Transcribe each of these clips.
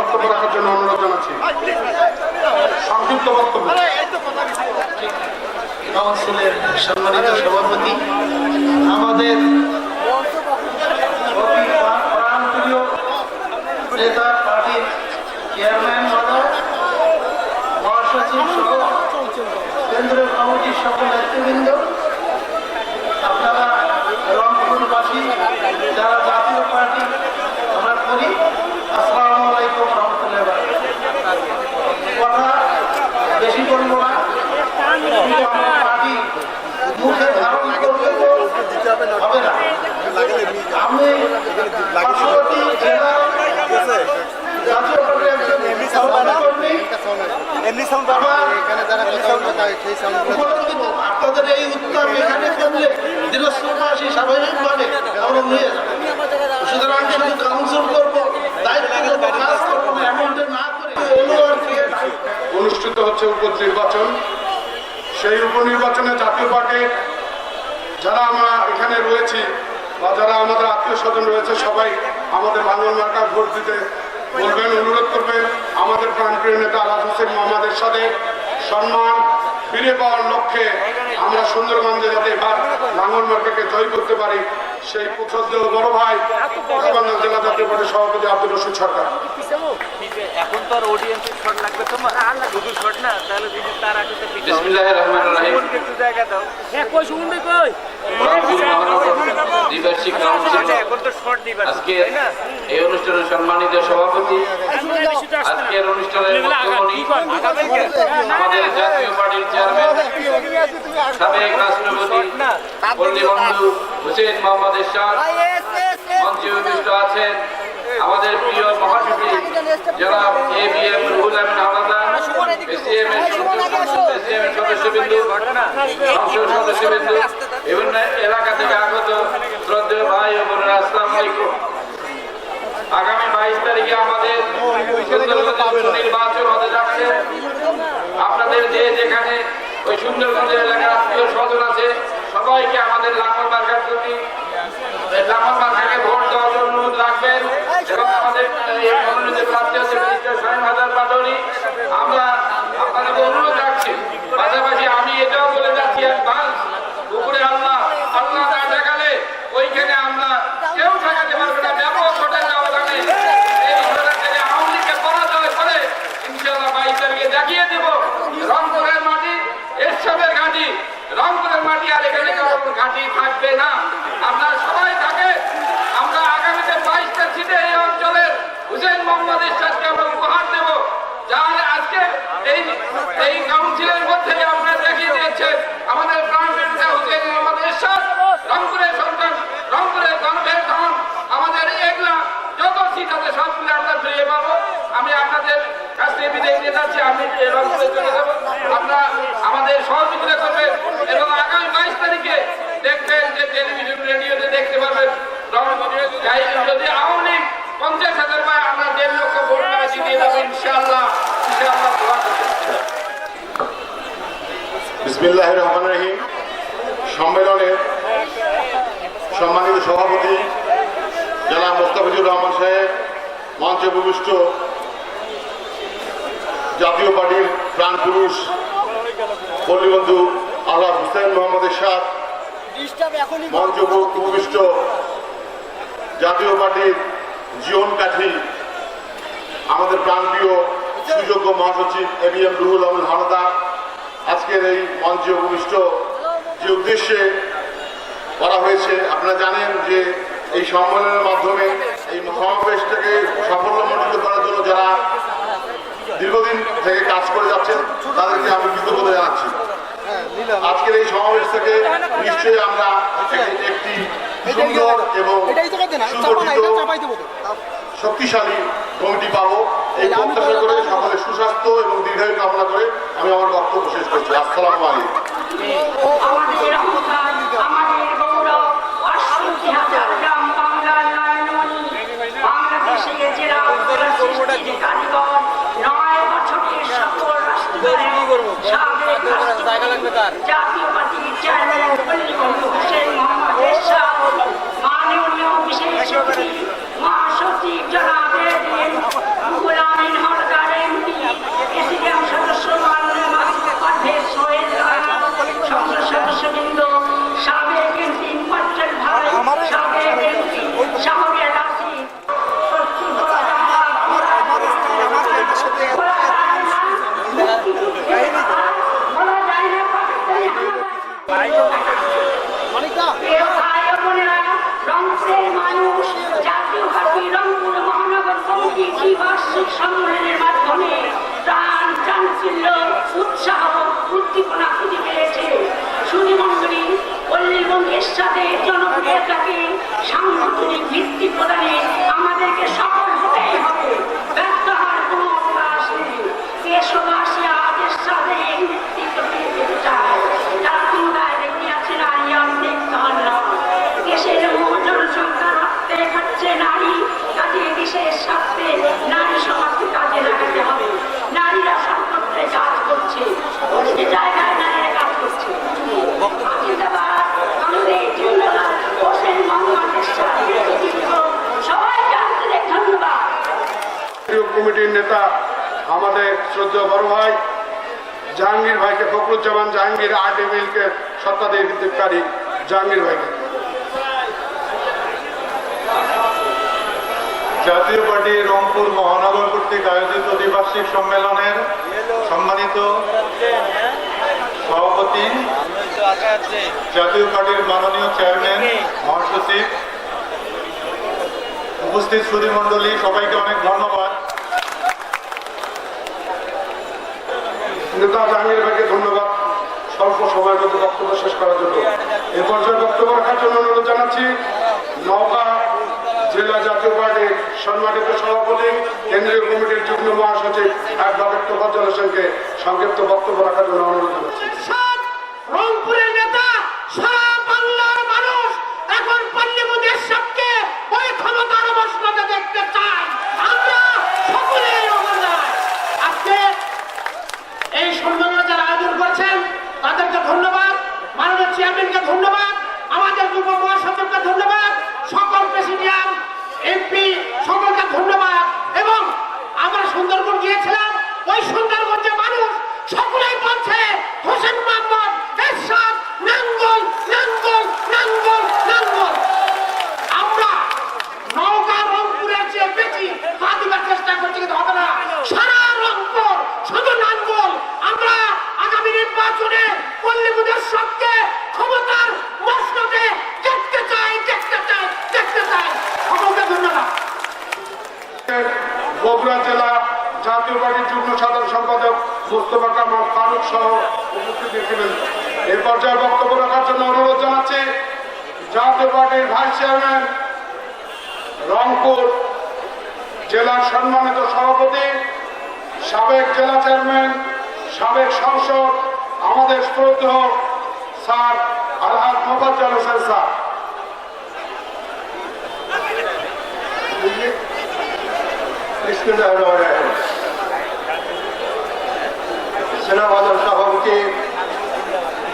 বক্তব্য রাখার জন্য অনুরোধ জানাচ্ছি। সংক্ষিপ্ত বক্তব্য। কাউন্সিলের সম্মানিত সভাপতি, আমাদের প্রাণপ্রিয় নেতা পার্টির চেয়ারম্যান মহাসচিব সহ কেন্দ্রীয় কমিটির সকল নেতৃবৃন্দ, আপনারা রংপুরবাসী যারা জাতীয় পার্টি আমরা করি, আসসালামু আলাইকুম রহমতুল্লাহ। কথা বেশি বলবো না, কিন্তু আমার পার্টি মুখে ধারণ করলে তো হবে না। আমি পার্শ্ববর্তী জেলা জাতীয় পার্টির একজন সহকর্মী, আপনাদের এই উত্তর এখানে করলে দিনাজপুরবাসী স্বাভাবিকভাবে আমরা নিয়ে যাবো। সুতরাং শুধু কাউন্সিল করবো, দায়িত্ব কাজ করবো না, এমনটা না করে অনুষ্ঠিত হচ্ছে উপনির্বাচন। সেই উপনির্বাচনে জাতীয় পার্টির যারা আমরা এখানে রয়েছি বা যারা আমাদের আত্মীয় স্বজন রয়েছে, সবাই আমাদের লাঙ্গল মার্কা ভোট দিতে বলবেন, অনুরোধ করবেন। আমাদের প্রাণপ্রিয় নেতা আলহাজ হোসেন মোহাম্মদ এরশাদের সম্মান ফিরে পাওয়ার লক্ষ্যে আমরা সুন্দরগঞ্জে যাতে এবার লাঙ্গল মার্কাকে জয় করতে পারি, সেই প্রশ্রদ্ধেয় বড় ভাই বাংলা জেলা জাতীয় পার্টির সভাপতি আব্দুর রশিদ সরকার। এখন তো আর অডিয়েন্সের শট লাগবে তোমার, শুধু শট না, তাহলে যদি তার আগে বিসমিল্লাহির রহমানির রহিম। একটু জায়গা দাও। হ্যাঁ, কই শুনবে কই? দ্বিবার্ষিক কাউন্সিল এখন তো শট দিবা, আজকে তাই না? এই অনুষ্ঠানের সম্মানিত সভাপতি, আজকের অনুষ্ঠানের মধ্যমণি, আমাদের জাতীয় পার্টির চেয়ারম্যান সাবেক রাষ্ট্রপতি পল্লীবন্ধু হোসেন মোহাম্মদ এরশাদ, মঞ্চে উপবিষ্ট আছেন আমাদের প্রিয় মহাসচিব জনাব ABM রুহুল আমিন হাওলাদার, SCM এর সদস্যবৃন্দ, সংসদ সদস্যবৃন্দ, বিভিন্ন এলাকা থেকে আগত শ্রদ্ধেয় ভাই ও বোনেরা, আসসালামু আলাইকুম। আগামী 22 তারিখে আমাদের নির্বাচন হতে যাচ্ছে। আপনাদের যে যেখানে ওই সুন্দরগঞ্জের এলাকার আত্মীয় স্বজন আছে, সবাইকে আমাদের লাঙ্গল মার্কার প্রতি লাঙ্গল মার্কাকে ভোট দেওয়ার জন্য অনুরোধ রাখবেন। এবং আমাদের মনোনীত প্রার্থী আছে মিনিস্টার শামীম হাসান পাটোয়ারি, আমরা আপনাদেরকে অনুরোধ রাখছি। পাশাপাশি আমি এটাও বলে যাচ্ছি, অ্যাডভান্স উপরে আল্লাহ না দেখালে ওইখানে আমরা কেউ ঠেকাতে পারবে না। ব্যাপক ভোটের ব্যবধানে এই সরকারে আওয়ামী লীগকে পরাজয় করে ইনশাআল্লাহ 22 তারিখে দেখিয়ে দেব রংপুরের মাটি এরশাদের ঘাঁটি, রংপুরের মাটি আর এখানে কারণ ঘাঁটি থাকবে না। আপনারা সবাই থাকে, আমরা আগামীতে 22টা সিটে এই অঞ্চলের হুসেন মোহাম্মদ এরশাদকে আমরা উপহার দেব। যার আজকে এই কাউন্সিলের মধ্যে আমরা দেখিয়ে দিয়েছে আমাদের প্রাণপ্রিয় নেতা হুসেন মোহাম্মদ এরশাদ, রংপুরের সন্তান, রংপুরের গর্বের ধন, আমাদের এগুলা যত সিট আছে সবগুলো আমরা ফিরে পাবো। আমি আপনাদের কাছ থেকে বিদায় নিয়ে যাচ্ছি, আমি রংপুরে চলে যাবো। আপনারা আমাদের সহযোগিতা করবেন এবং আগামী 22 তারিখে দেখবেন যে টেলিভিশন রেডিওতে দেখতে পারবেন যদি আওয়ামী লীগ 50,000 পায়, আমরা 1.5 লক্ষ ভোট জিতিয়ে দেবো ইনশাআল্লাহ। বিসমিল্লাহির রহমানির রহিম। সম্মেলনে সম্মানিত সভাপতি জনাব মোস্তাফিজুর রহমান সাহেব, মঞ্চে উপবিষ্ট জাতীয় পার্টির প্রাণ পুরুষ পল্লীবন্ধু আলহাজ হোসেন মোহাম্মদ এরশাদ, মঞ্চে উপবিষ্ট জাতীয় পার্টির জীবন কাঠি আমাদের প্রাণপ্রিয় সুযোগ্য মহাসচিব ABM রুহুল আমিন হাওলাদার, আজকের এই মঞ্চে উপবিষ্ট যে উদ্দেশ্যে করা হয়েছে, আপনারা জানেন যে এই সম্মেলনের মাধ্যমে এই সমাবেশটাকে সাফল্যমণ্ডিত করার জন্য যারা দীর্ঘদিন থেকে কাজ করে যাচ্ছেন তাদেরকে আমি কৃতজ্ঞতা জানাচ্ছি। আজকের এই সমাবেশ থেকে নিশ্চয়ই আমরা একটি সুন্দর এবং সুগঠিত শক্তিশালী কমিটি পাবো, এই প্রত্যাশা করে সকলের সুস্বাস্থ্য এবং দীর্ঘায়ু কামনা করে আমি আমার বক্তব্য শেষ করছি। আসসালামু আলাইকুম। জায়গা লাগবে তার জাতীয় পার্টির চেয়ারম্যান পল্লীবন্ধু হোসেন মোহাম্মদ এরশাদ, মাননীয় বিশেষ মহাসচিব জনাব ABM রুহুল আমিন আগামী রংপুর মহানগর কমিটি দ্বিবার্ষিক সম্মেলনের মাধ্যমে প্রাণ চাঞ্চল্য উৎসাহ উদ্দীপনা খুঁজে পেয়েছে। সুধীমণ্ডলী, পল্লীবন্ধের সাথে জনপ্রিয়তাকে সাংগঠনিক ভিত্তি প্রদানে আমাদেরকে সফল হতেই হবে। ব্যর্থ হওয়ার কোনো অবকাশ নেই। দেশবাসী আমাদের সাথে এই নেতৃত্ব পেয়ে যেতে চায়। যারা ক্ষমতায় দেখে আছেন দেশের মূল জনসংখ্যা রক্তে খাচ্ছে নারী, কাজে দেশের স্বার্থে নারী সমাজকে কাজে লাগাতে হবে। নারীরা সর্বত্রে কাজ করছে, প্রতিটি জায়গায় নারীরা কাজ করছে। জিন্দাবাদ আমাদের জিন্দাবাদ হোসেন মোহাম্মদের সাথে সবাইকে আন্তরিক ধন্যবাদ। কমিটির নেতা আমাদের শ্রদ্ধেয় বড় ভাই জাহাঙ্গীর ভাইকে, ফখরুজ্জামান জাহাঙ্গীর আরডি মিলকে স্বত্বাধিকারী জাহাঙ্গীর ভাইকে, জাতীয় পার্টি রংপুর মহানগর কর্তৃক আয়োজিত দ্বিবার্ষিক সম্মেলনের সম্মানিত সভাপতি, জাতীয় পার্টির মাননীয় চেয়ারম্যান, মহাসচিব, উপস্থিত সুধীমণ্ডলী, সবাইকে অনেক ধন্যবাদ। নেতা জাহাঙ্গীর ভাইকে ধন্যবাদ স্বল্প সময়ের মধ্যে বক্তব্য শেষ করার জন্য। এ পর্যায়ে বক্তব্য রাখার জন্য অনুরোধ জানাচ্ছি নওগাঁ জেলা জাতীয় পার্টির সম্মানিত সভাপতি, কেন্দ্রীয় কমিটির যুগ্ম মহাসচিব অ্যাডভোকেট তোফাজ্জল হোসেনকে সংক্ষিপ্ত বক্তব্য রাখার জন্য অনুরোধ জানাচ্ছি। রংপুরের নেতা সারা বাংলার মানুষ এখন পল্লীবন্ধের সবকে ওই ক্ষমতার অবস্থাতে দেখতে চায়। আমরা সকলেই আজকে এই সম্মেলনে যারা আয়োজন করছেন তাদেরকে ধন্যবাদ, মাননীয় চেয়ারম্যানকে ধন্যবাদ, আমাদের যুব মহাসচিবকে ধন্যবাদ, সকল প্রেসিডিয়াম এমপি সকলকে ধন্যবাদ। এবং আমরা সুন্দরবন গিয়েছিলাম, ওই সুন্দরবনের মানুষ সকলেই বলছে হোসেন মোহাম্মদ এরশাদ নাঙ্গল নাঙ্গল নাঙ্গল নাঙ্গল। আমরা নওগাঁ রংপুরের যে বেশি পা দিবার চেষ্টা করছি, কিন্তু হবে না। সারা রংপুর শুধু নাঙ্গল। আমরা আগামী নির্বাচনে পল্লীবন্ধের সবকে ক্ষমতার মসনদে দেখতে চাই, দেখতে চাই, দেখতে চাই। সকলকে ধন্যবাদ। বগুড়া জেলা জাতীয় পার্টির যুগ্ম সাধারণ সম্পাদক মোস্তফা কামাল ফারুক সহ উপস্থিত ছিলেন। এ পর্যায়ে বক্তব্য রাখার জন্য অনুরোধ জানাচ্ছি জাতীয় পার্টির ভাইস চেয়ারম্যান, রংপুর জেলার সম্মানিত সভাপতি, সাবেক জেলা চেয়ারম্যান, সাবেক সংসদ, আমাদের শ্রদ্ধেয় স্যার আলহাজ মোফাজ্জল হোসেন স্যার। সেনাবাদন সভাপতি,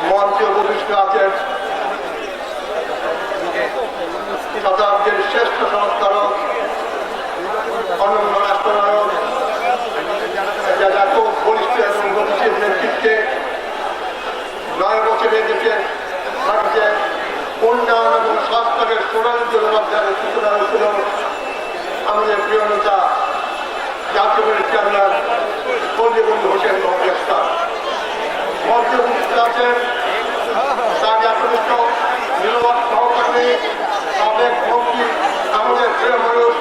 মঞ্চে উপবিষ্ট আছেন শতাব্দীর শ্রেষ্ঠ সংস্কারক, অনন্য রাষ্ট্রনায়ক, যারা খুব বলিষ্ঠ এবং গতিশীল নেতৃত্বে 9 বছরের দেশে রাজ্যে উন্নয়ন এবং সংস্কারের সোনালী জনমাধ্যমের সূচনা হয়েছিল আমাদের প্রিয় নেতা জাতীয় পার্টির চেয়ারম্যান পল্লীবন্ধু হোসেন মোহাম্মদ স্যার। মঞ্চে উপস্থিত আছেন তার একনিষ্ঠ নির্বাক সহকর্মী, সাবেক মন্ত্রী, আমাদের প্রিয় মানুষ,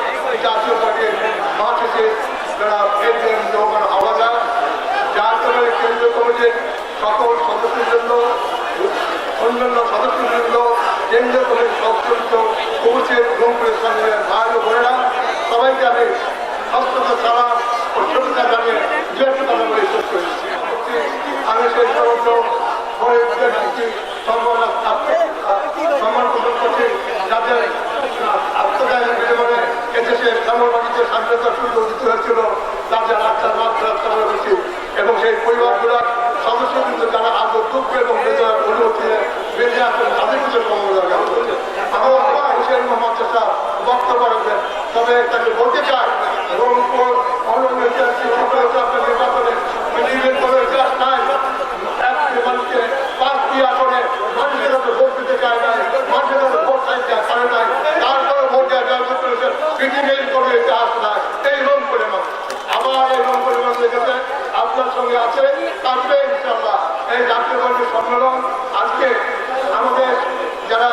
জাতীয় পার্টির মহাসচিব যারা প্রেসিডেন্ট জওয়ান হাওলাদার, জাতীয় পার্টির কেন্দ্রীয় কমিটির সকল সদস্যবৃন্দ, অন্যান্য সদস্যবৃন্দ, কেন্দ্রীয় কমিটির সদস্যবৃন্দ, উপস্থিত রংপুরের সংগ্রামের ভাই ও বোনেরা, সবাইকে আমি হস্ততা ছাড়া ও শুভেচ্ছা জানিয়ে দু-একটা কথা বলে শেষ করেছি। আমি সেই সমস্ত সম্মান প্রদান করছি যাদের আত্মদায় বিনিময়ে এদেশে ধর্মবাণিজ্য স্বাধীনতা সূর্য উদিত হয়েছিল, তাদের আত্মার মাত্রা কামনা করছি। এবং সেই পরিবারগুলোর সদস্যবৃন্দ যারা আজও দুঃখ এবং বেদনার অনুভূতি বেঁচে আছেন তাদের কিছু সমবেদনা জ্ঞাপন করছে। আমার বাবা হোসেন মোহাম্মদ সাহেব বক্তব্য রাখবেন, তবে তাকে বলতে চাই রংপুর অনন্য আপনার নির্বাচনে নির্বাচন কোনো ইতিহাস নাই। একটি মানুষকে 5টি আসনে মানুষের কাছে ভোট দিতে চায় নাই, মানুষের কাছে ভোট চাইতে পারে নাই, তারপরে ভোট দেওয়া জয়যুক্ত করেছে পৃথিবীর কোনো ইতিহাস নাই। এই রংপুরের মানুষ আবার এই রংপুরের মানুষের কাছে আপনার সঙ্গে আছে, আসবে ইনশাআল্লাহ। এই জাতীয় পার্টির সম্মেলন আজকে আমাদের যারা